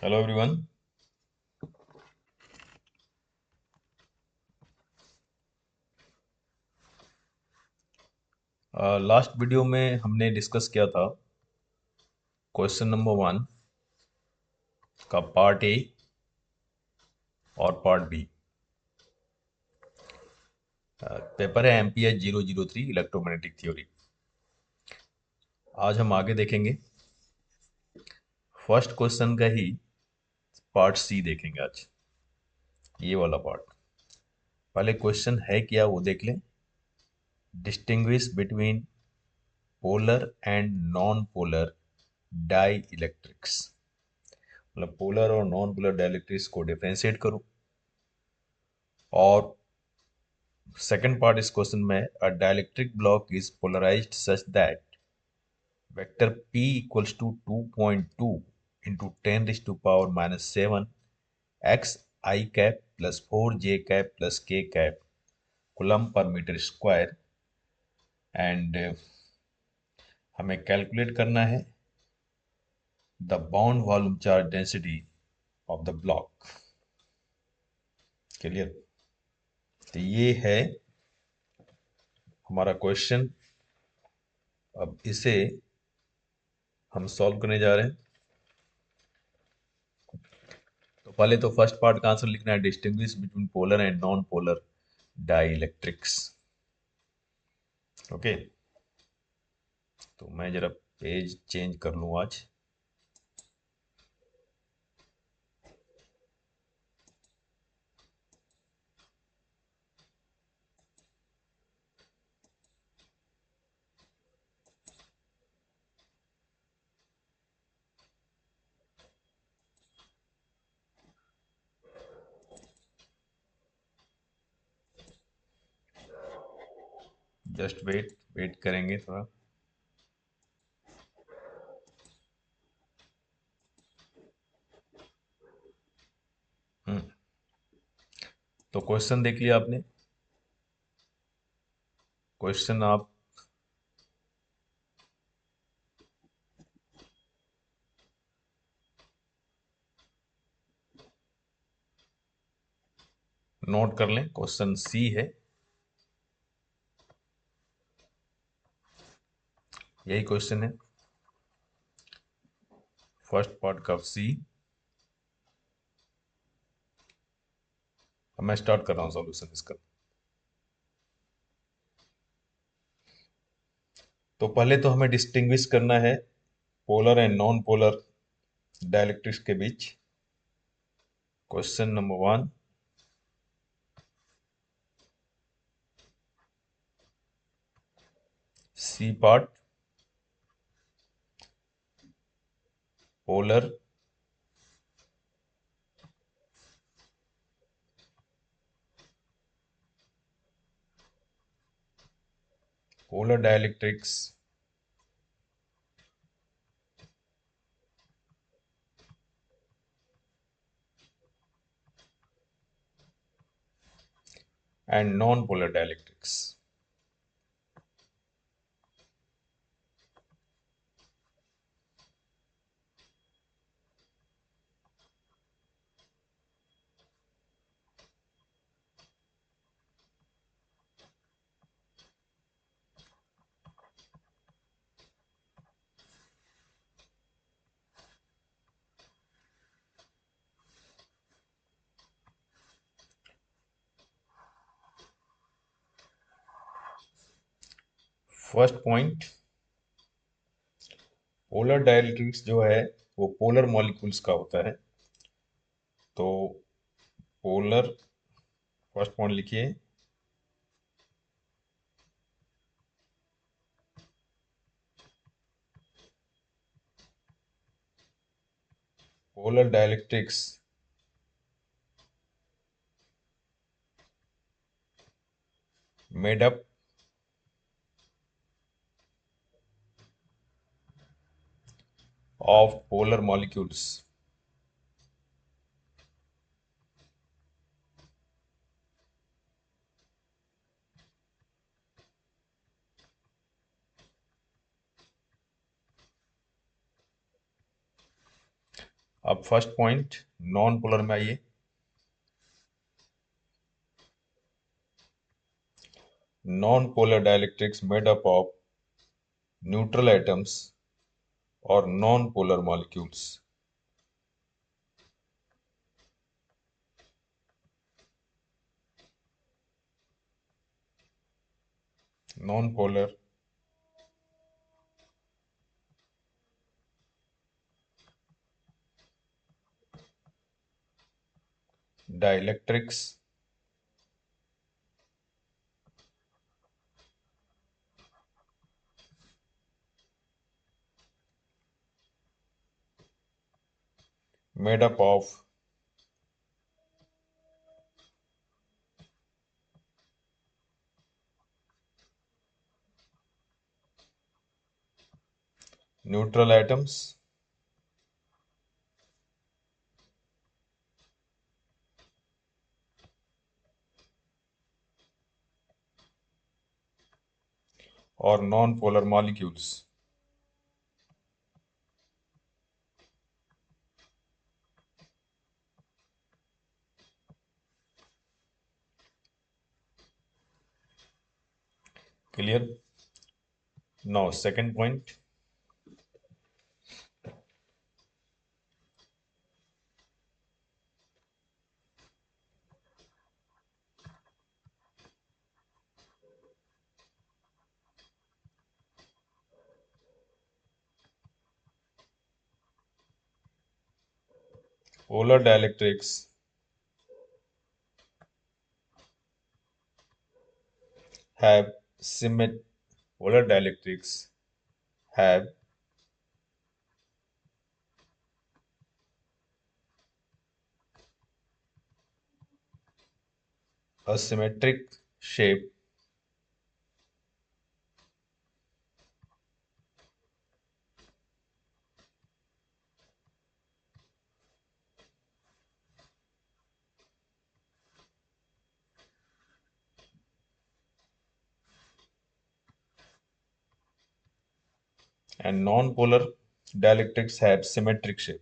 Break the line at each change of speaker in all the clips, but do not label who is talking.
Hello everyone. Last video में हमने discuss किया था क्वेश्चन नंबर 1 का पार्ट ए और पार्ट बी। पेपर है एमपीएच 003 इलेक्ट्रोमैग्नेटिक थ्योरी। आज हम आगे देखेंगे फर्स्ट क्वेश्चन का ही पार्ट सी देखेंगे आज, ये वाला पार्ट। पहले क्वेश्चन है क्या वो देख लें। Distinguish between polar and non polar dielectrics, मतलब पोलर और नॉन पोलर डाई इलेक्ट्रिक्स को डिफ्रेंशिएट करो। और सेकंड पार्ट इस क्वेश्चन में, a dielectric block is polarised such that vector p equals to 2.2 into 10 raised to power minus 7 x I cap plus 4 j cap plus k cap coulomb per meter square। And हमें calculate करना है the bound volume charge density of the block. Clear? तो ये है हमारा question. अब इसे हम सॉल्व करने जा रहे हैं। तो पहले तो फर्स्ट पार्ट का आंसर लिखना है, distinguish between polar and non polar dielectrics. Okay, तो मैं जरा पेज चेंज कर लूँ आज। जस्ट वेट वेट करेंगे थोड़ा। हम्म, तो क्वेश्चन देख लिया आपने। क्वेश्चन आप नोट कर लें, क्वेश्चन सी है, यही क्वेश्चन है फर्स्ट पार्ट का सी। अब मैं स्टार्ट कर रहा हूँ सॉल्यूशन इसका। तो पहले तो हमें डिस्टिंग्विश करना है polar and non polar dielectrics के बीच। Question number 1, C part, polar polar dielectrics and non polar dielectrics. First point, polar dielectrics जो है वो पोलर मॉलिक्यूल्स का होता है। तो पोलर, फर्स्ट पॉइंट लिखिए, polar dielectrics made up of polar molecules अब फर्स्ट पॉइंट नॉन पोलर में आइए। Non polar dielectrics made up of neutral atoms और non polar molecules. Non polar dielectrics made up of neutral atoms or non-polar molecules. Clear? Now, second point. Polar dielectrics have symmet polar dielectrics have a symmetric shape and non-polar dielectrics have symmetric shape.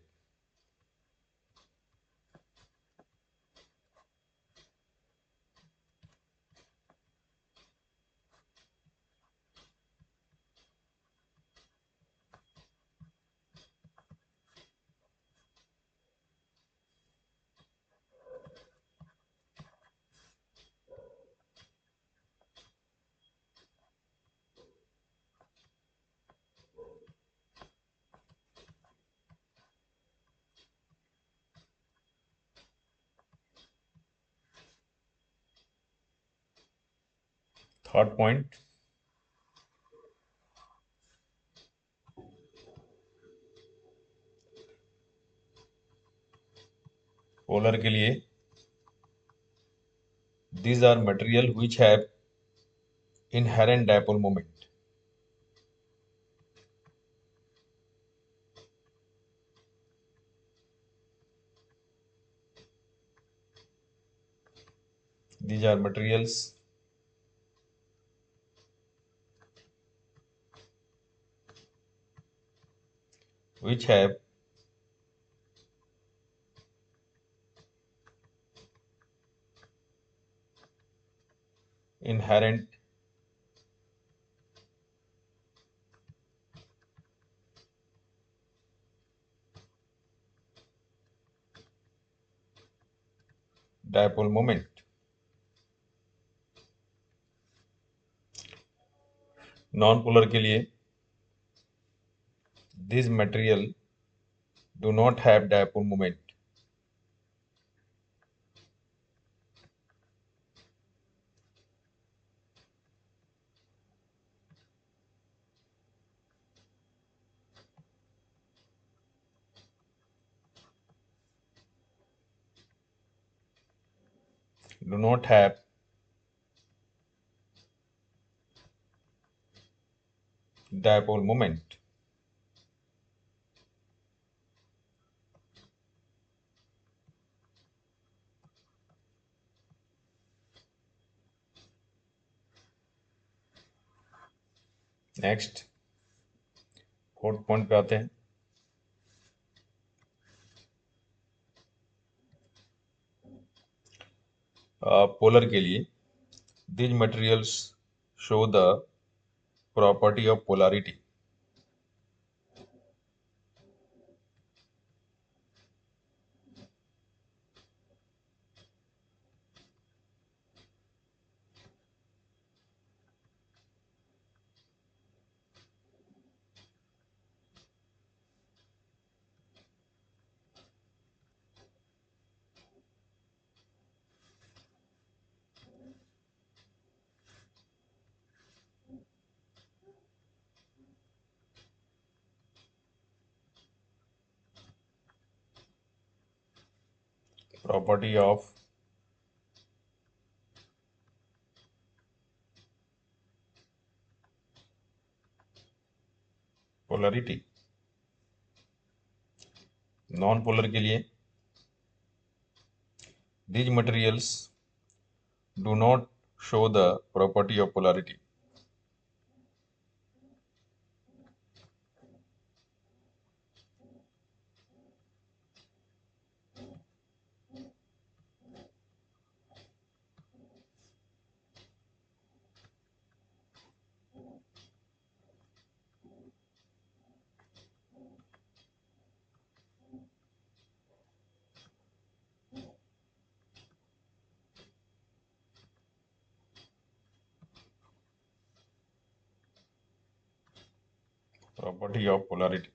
Third point, polar के लिए these are material which have inherent dipole moment. These are materials which have inherent dipole moment. Non-polar के लिए this material do not have dipole moment. Do not have dipole moment. Next fourth point पे आते हैं। Polar के लिए, these materials show the property of polarity. Property of polarity. Non polar के लिए, these materials do not show the property of polarity. Property of polarity.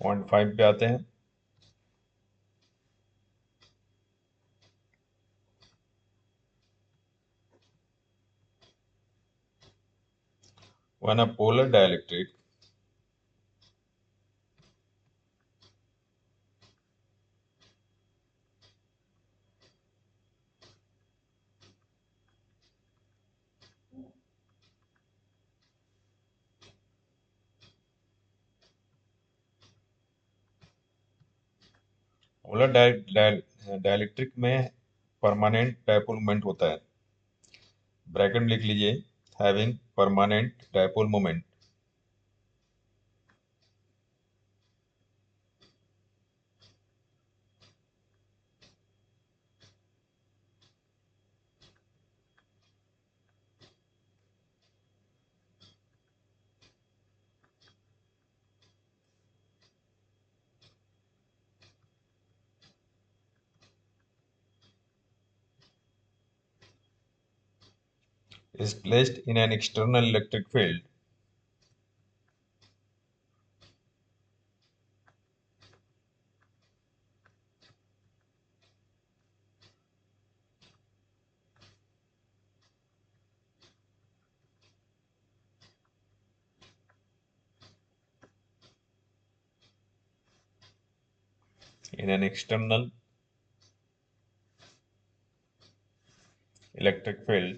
Point 5 पे आते हैं। When a polar dielectric polar dielectric में permanent dipole moment होता है। Bracket में लिख लीजिए, having permanent dipole moment. is placed in an external electric field in an external electric field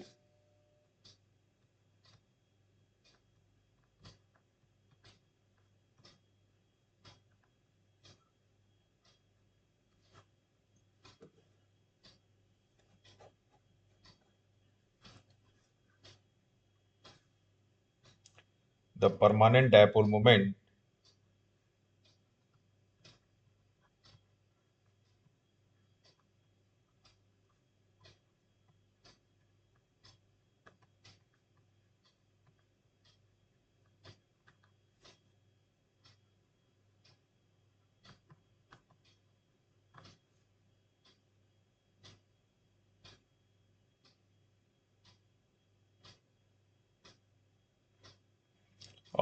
the permanent dipole moment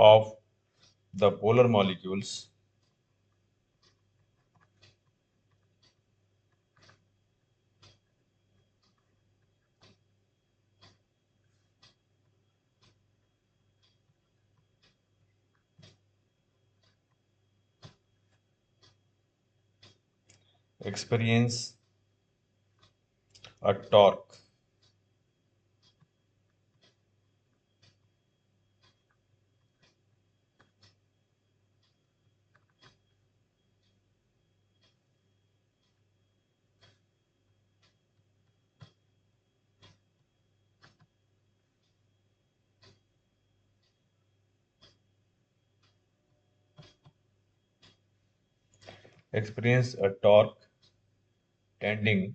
of the polar molecules experience a torque experience a torque tending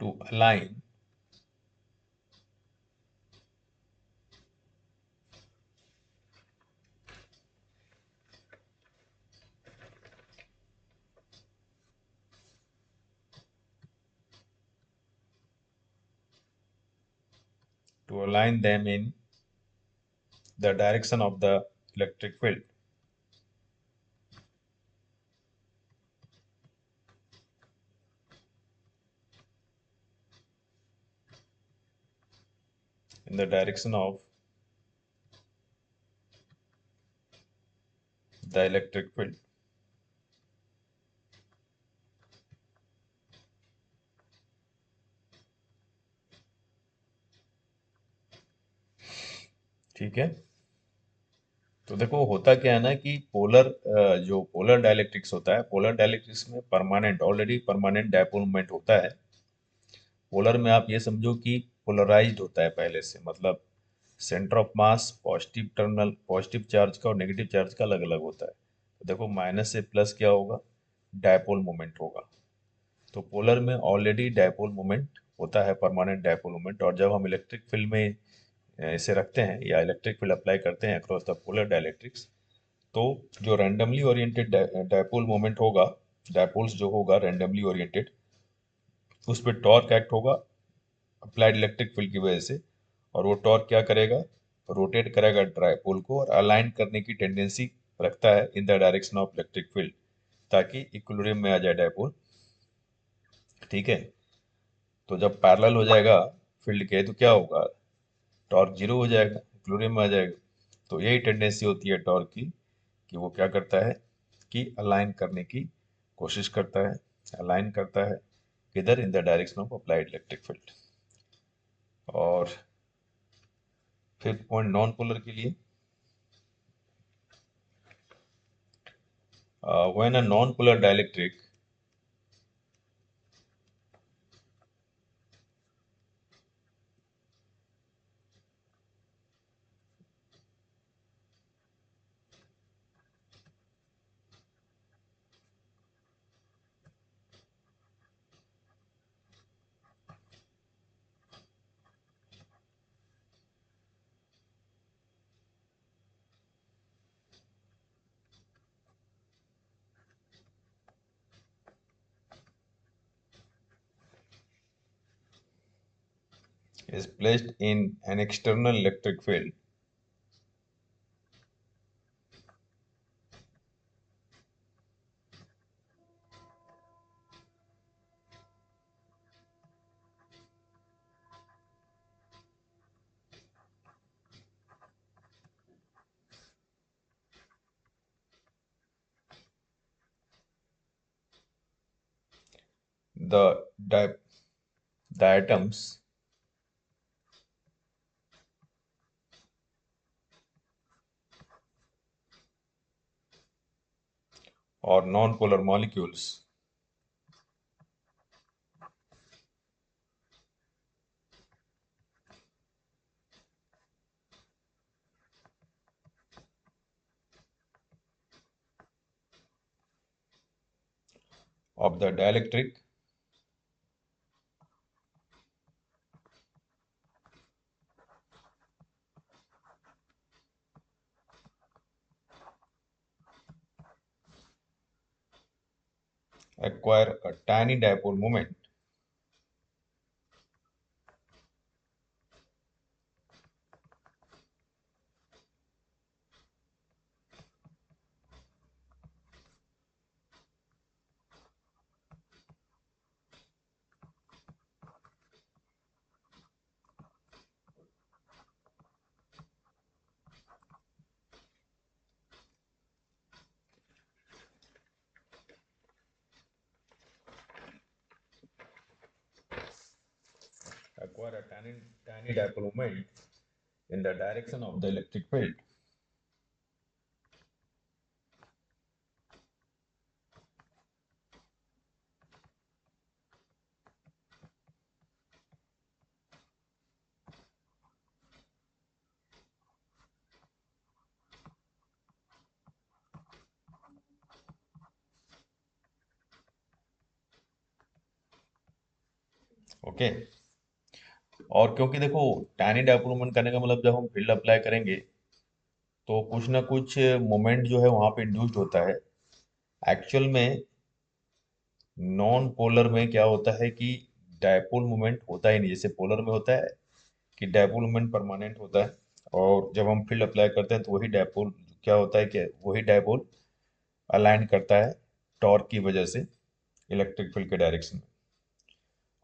to align them in the direction of the electric field. In the direction of the electric field. ठीक है। तो देखो होता क्या है ना कि जो पोलर डाइलेक्ट्रिक्स होता है, पोलर डाइलेक्ट्रिक्स में permanent already permanent dipole moment होता है। पोलर में आप ये समझो कि पोलराइज्ड होता है पहले से, मतलब centre of mass positive charge का और नेगेटिव चार्ज का अलग अलग होता है। तो देखो माइनस से प्लस क्या होगा, डायपोल मोमेंट होगा। तो पोलर में ऑलरेडी डायपोल मोमेंट होता है, परमानेंट डायपोल मोमेंट। और जब हम इलेक्ट्रिक फील्ड में इसे रखते हैं या इलेक्ट्रिक फील्ड अप्लाई करते हैं अक्रॉस द पोलर डाइलेक्ट्रिक्स, तो जो रैंडमली ओरिएंटेड डायपोल मोमेंट होगा, डायपोल्स जो होगा रैंडमली ओरिएंटेड, उस पर टॉर्क एक्ट होगा अप्लाइड इलेक्ट्रिक फील्ड की वजह से। और वो टॉर्क क्या करेगा, रोटेट करेगा डायपोल को और अलाइन करने की टेंडेंसी रखता है in the direction of electric field, ताकि इक्विलिब्रियम में आ जाए डायपोल। ठीक है। तो जब पैरेलल हो जाएगा फील्ड के तो क्या होगा, टॉर्क जीरो हो जाएगा, इक्विलिब्रियम में आ जाएगा। तो यही टेंडेंसी होती है टॉर्क की, कि वो क्या करता है कि अलाइन करने की कोशिश करता है, अलाइन करता है किधर, in the direction of applied electric field. और फिफ्थ पॉइंट नॉन पोलर के लिए, when a non polar dielectric is placed in an external electric field, the di- the atoms or non-polar molecules of the dielectric acquire a tiny dipole moment acquire a tiny dipole moment in the direction of the electric field. Okay. और क्योंकि देखो, tiny dipole moment करने का मतलब जब हम field apply करेंगे तो कुछ ना कुछ मोमेंट जो है वहां पे इंड्यूस्ड होता है। एक्चुअल में नॉन पोलर में क्या होता है कि डायपोल मोमेंट होता ही नहीं, जैसे पोलर में होता है कि डायपोल मोमेंट परमानेंट होता है। और जब हम फील्ड अप्लाई करते हैं तो वही डायपोल क्या होता है कि वही डायपोल अलाइन करता है टॉर्क की वजह से इलेक्ट्रिक फील्ड के डायरेक्शन में।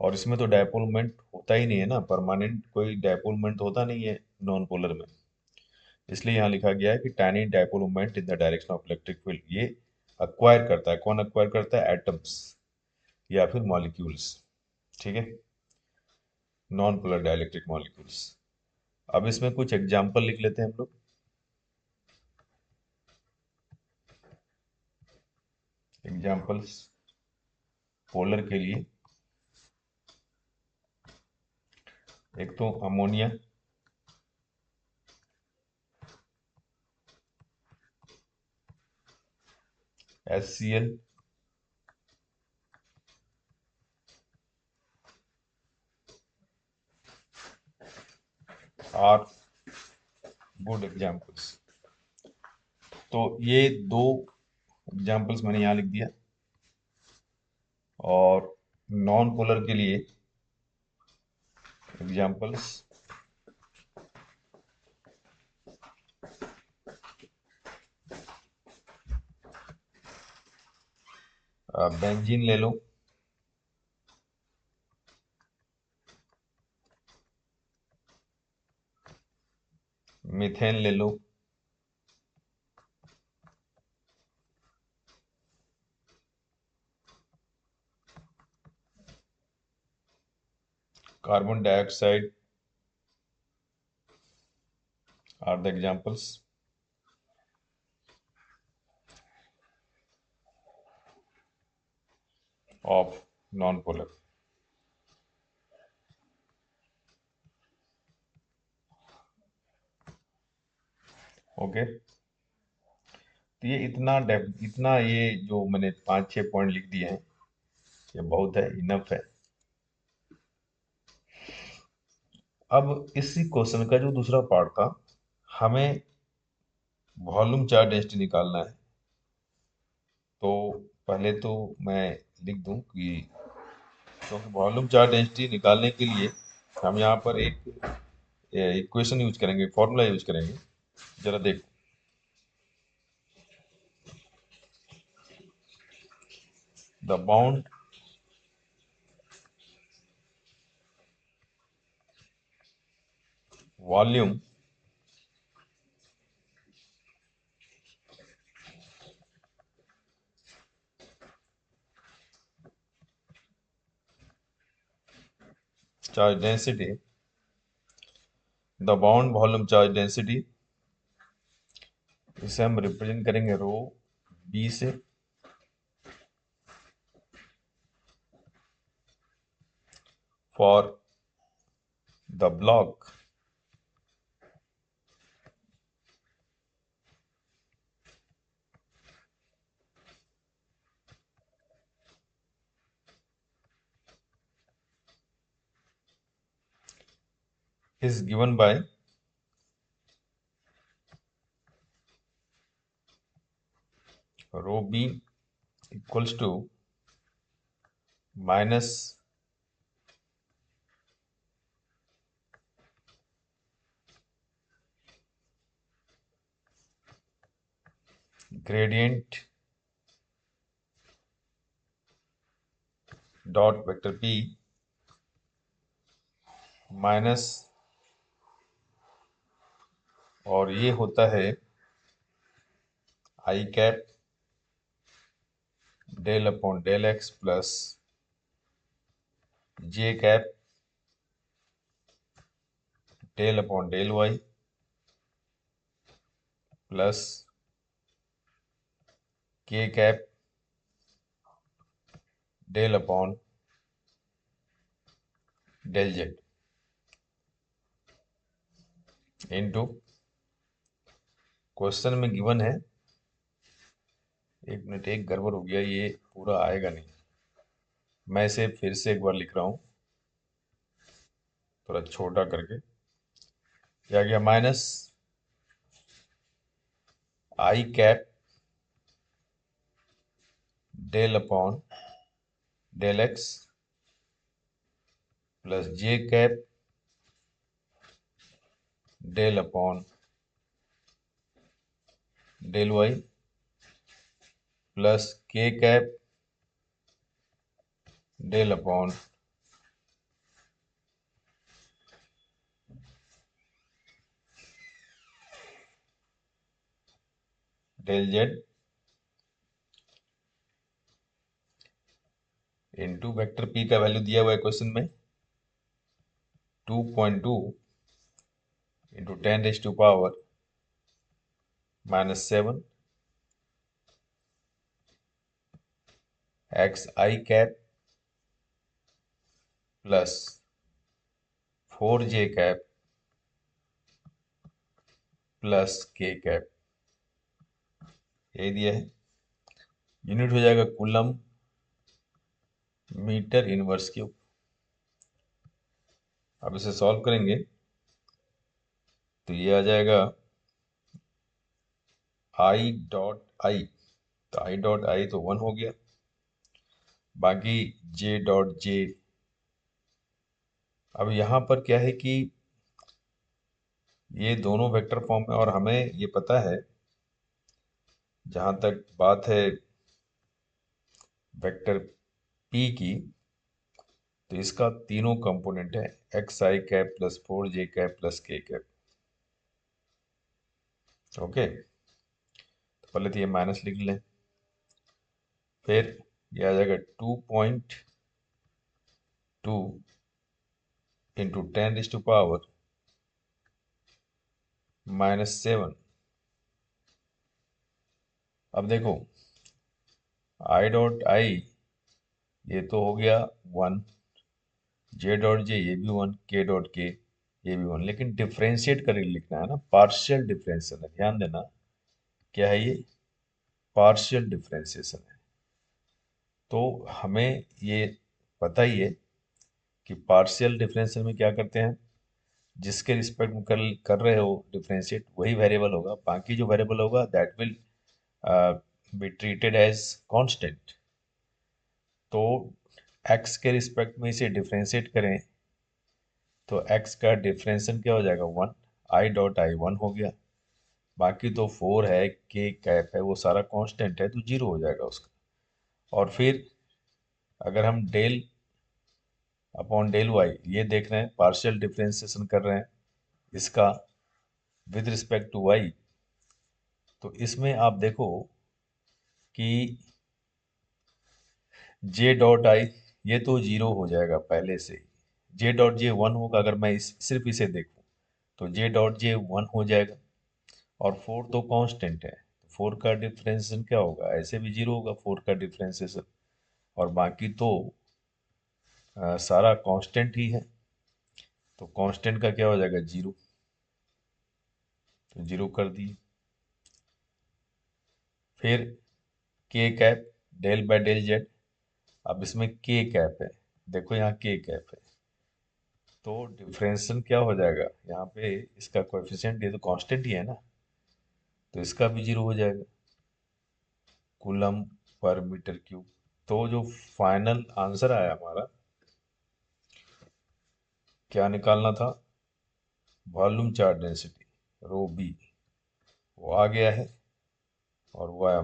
और इसमें तो डायपोल मोमेंट होता ही नहीं है ना, परमानेंट कोई डायपोल मोमेंट होता नहीं है नॉन पोलर में। इसलिए यहाँ लिखा गया है कि tiny dipole moment in the direction of electric field, ये अक्वायर करता है। कौन अक्वायर करता है? एटम्स या फिर मॉलिक्यूल्स। ठीक है, नॉन पोलर डाइलेक्ट्रिक मॉलिक्यूल्स। अब इसमें कुछ एग्जाम्पल लिख लेते हैं हम लोग। एग्जाम्पल्स पोलर के लिए, एक तो ammonia, HCl, are good examples. तो ये दो एग्जाम्पल्स मैंने यहाँ लिख दिया। और नॉन पोलर के लिए एग्जाम्पल्स, बेंजीन ले लो, मीथेन ले लो, carbon dioxide are the examples of non polar. Okay, तो ये इतना ये जो मैंने 5-6 पॉइंट लिख दिए हैं, ये बहुत है, इनफ है। अब इसी क्वेश्चन का जो दूसरा पार्ट था, हमें वॉल्यूम चार्ज डेंसिटी निकालना है। तो पहले तो मैं लिख दूं कि तो वॉल्यूम चार्ज डेंसिटी निकालने के लिए हम यहाँ पर एक इक्वेशन यूज करेंगे, फॉर्मूला यूज करेंगे। जरा देखो, the bound volume charge density, the bound volume charge density, इसे हम रिप्रेजेंट करेंगे रो बी से। For the block is given by rho b equals to minus gradient dot vector p minus, और ये होता है I cap del upon del X plus J cap del upon del Y plus के cap del upon del Z into question में given है। एक minute, एक गड़बड़ हो गया, ये पूरा आएगा नहीं। मैं इसे फिर से एक बार लिख रहा हूँ। थोड़ा छोटा करके, क्या गया, minus I cap del upon del X plus J cap del upon del Y plus के cap del upon del Z into vector P का वैल्यू दिया हुआ है क्वेश्चन में 2.2 इंटू 10⁻⁻⁻⁷ एक्स आई cap plus 4j cap plus के cap, ये दिया है। यूनिट हो जाएगा कूलम मीटर इनवर्स क्यूब। अब इसे सॉल्व करेंगे तो ये आ जाएगा आई डॉट आई, तो आई डॉट आई तो 1 हो गया, बाकी जे डॉट जे। अब यहाँ पर क्या है कि ये दोनों वेक्टर फॉर्म में, और हमें ये पता है जहाँ तक बात है वेक्टर पी की, तो इसका तीनों कंपोनेंट है एक्स आई cap plus 4j cap plus के कैप। ओके, तो पहले तो ये माइनस लिख लें, फिर ये आ जाएगा 2.2 इंटू 10⁻⁻⁷। अब देखो आई डॉट आई ये तो हो गया 1, जे डॉट जे ये भी 1, के डॉट के ये भी 1, लेकिन डिफ्रेंशिएट करके लिखना है ना, पार्शियल डिफरेंशियल है, ध्यान देना। क्या है ये, पार्शियल डिफरेंशिएशन है। तो हमें ये पता ही है कि पार्शियल डिफरेंशियल में क्या करते हैं, जिसके रिस्पेक्ट में कर रहे हो डिफरेंशिएट वही वेरिएबल होगा, बाकी जो वेरिएबल होगा that will be treated as constant. तो x के रिस्पेक्ट में इसे डिफरेंशिएट करें तो x का डिफरेंशियल क्या हो जाएगा, 1, आई डॉट आई 1 हो गया, बाकी तो 4 है, के कैप है, वो सारा कांस्टेंट है तो 0 हो जाएगा उसका। और फिर अगर हम डेल अपॉन डेल वाई ये देख रहे हैं, पार्शियल डिफरेंशिएशन कर रहे हैं इसका विद रिस्पेक्ट टू वाई, तो इसमें आप देखो कि जे डॉट आई ये तो 0 हो जाएगा पहले से ही, जे डॉट जे 1 होगा, अगर मैं सिर्फ इसे देखूं तो जे डॉट जे 1 हो जाएगा, और 4 तो कांस्टेंट है, 4 का डिफरेंशिएशन क्या होगा, ऐसे भी 0 होगा 4 का डिफरेंशिएशन, और बाकी तो सारा कांस्टेंट ही है, तो कांस्टेंट का क्या हो जाएगा, 0, तो 0 कर दिए। फिर k cap del by del z, अब इसमें के कैप है, देखो यहाँ के कैप है, तो डिफरेंशियल क्या हो जाएगा यहाँ पे, इसका कोएफिशिएंट ये तो कांस्टेंट ही है ना, तो इसका भी 0 हो जाएगा, कूलम पर मीटर क्यूब। तो जो फाइनल आंसर आया हमारा, क्या निकालना था, volume charge density rho b, वो आ गया है, और वो आया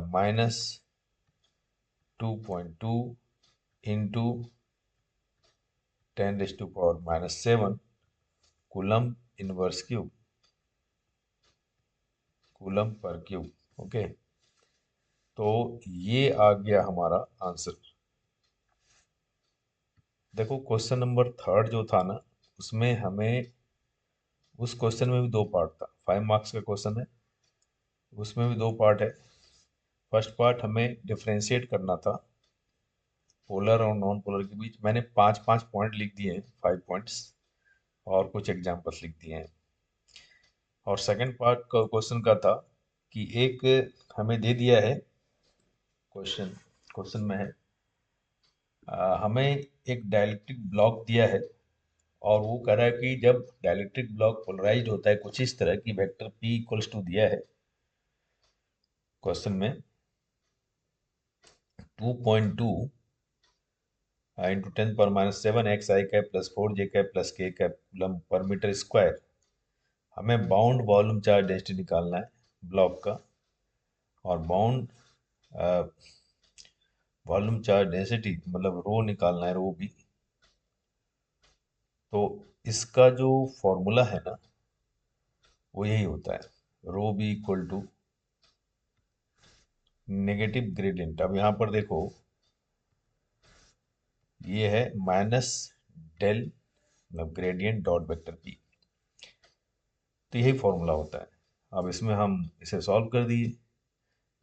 -2.2 into 10⁻⁻⁷ coulomb inverse cube, coulomb पर क्यूब। ओके, तो ये आ गया हमारा आंसर। देखो क्वेश्चन नंबर 3 जो था ना, उसमें हमें, उस क्वेश्चन में भी दो पार्ट था, 5 मार्क्स का क्वेश्चन है, उसमें भी दो पार्ट है। फर्स्ट पार्ट हमें डिफरेंशिएट करना था पोलर और नॉन पोलर के बीच, मैंने 5 5 पॉइंट लिख दिए हैं, 5 पॉइंट्स, और कुछ एग्जांपल्स लिख दिए हैं। और सेकंड पार्ट का क्वेश्चन का था कि एक हमें दे दिया है क्वेश्चन, क्वेश्चन में है हमें एक डाइलेक्ट्रिक ब्लॉक दिया है और वो कह रहा है कि जब डाइलेक्ट्रिक ब्लॉक पोलराइज्ड होता है कुछ इस तरह की, वेक्टर p इक्वल्स टू दिया है क्वेश्चन में 2.2 इंटू 10⁻⁷ एक्स आई cap plus 4 j cap plus के कैप कूलम पर मीटर स्क्वायर। हमें बाउंड वॉल्यूम चार्ज डेंसिटी निकालना है ब्लॉक का, और बाउंड वॉल्यूम चार्ज डेंसिटी मतलब रो निकालना है, रो भी। तो इसका जो फॉर्मूला है ना, वो यही होता है, rho B equal to negative gradient. अब यहाँ पर देखो, ये है माइनस डेल मतलब ग्रेडियंट डॉट वेक्टर पी। तो यही फॉर्मूला होता है। अब इसमें हम इसे सॉल्व कर दिए,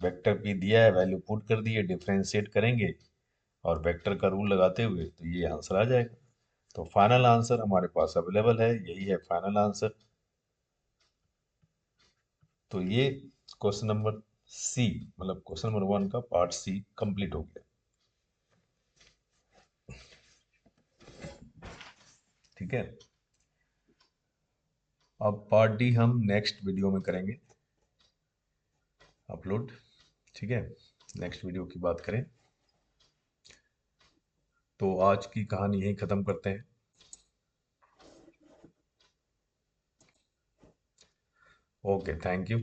वेक्टर पी दिया है, वैल्यू पुट कर दिए, डिफरेंशिएट करेंगे और वेक्टर का रूल लगाते हुए तो ये आंसर आ जाएगा। तो फाइनल आंसर हमारे पास अवेलेबल है, यही है फाइनल आंसर। तो ये क्वेश्चन नंबर सी मतलब क्वेश्चन नंबर 1 का पार्ट सी कंप्लीट हो गया। ठीक है, अब पार्ट डी हम नेक्स्ट वीडियो में करेंगे अपलोड। ठीक है, नेक्स्ट वीडियो की बात करें। तो आज की कहानी यहीं ख़त्म करते हैं। Okay, thank you.